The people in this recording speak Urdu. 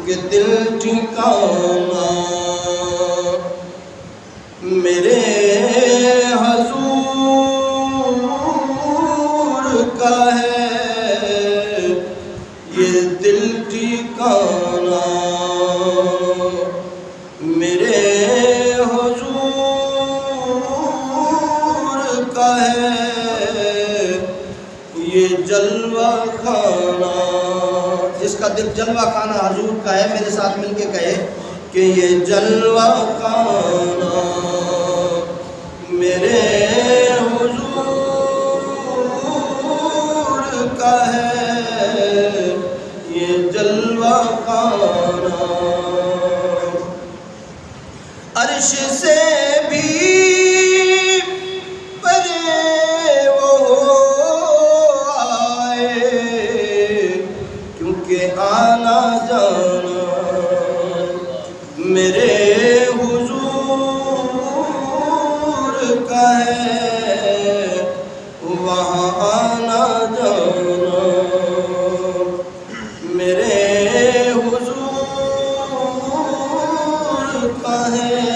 کہ دل ٹھکانا میرے حضور کا ہے، یہ دل ٹھکانا میرے حضور کا ہے، یہ جلوہ خانہ، جس کا دل جلوہ خانہ حضور کا ہے، میرے ساتھ مل کے کہے کہ یہ جلوہ خانہ میرے حضور کا ہے، یہ جلوہ خانہ عرش سے بھی پرے وہ آئے، کیونکہ آنا جانا میرے حضور کا ہے، وہاں آنا جانا میرے حضور کا ہے،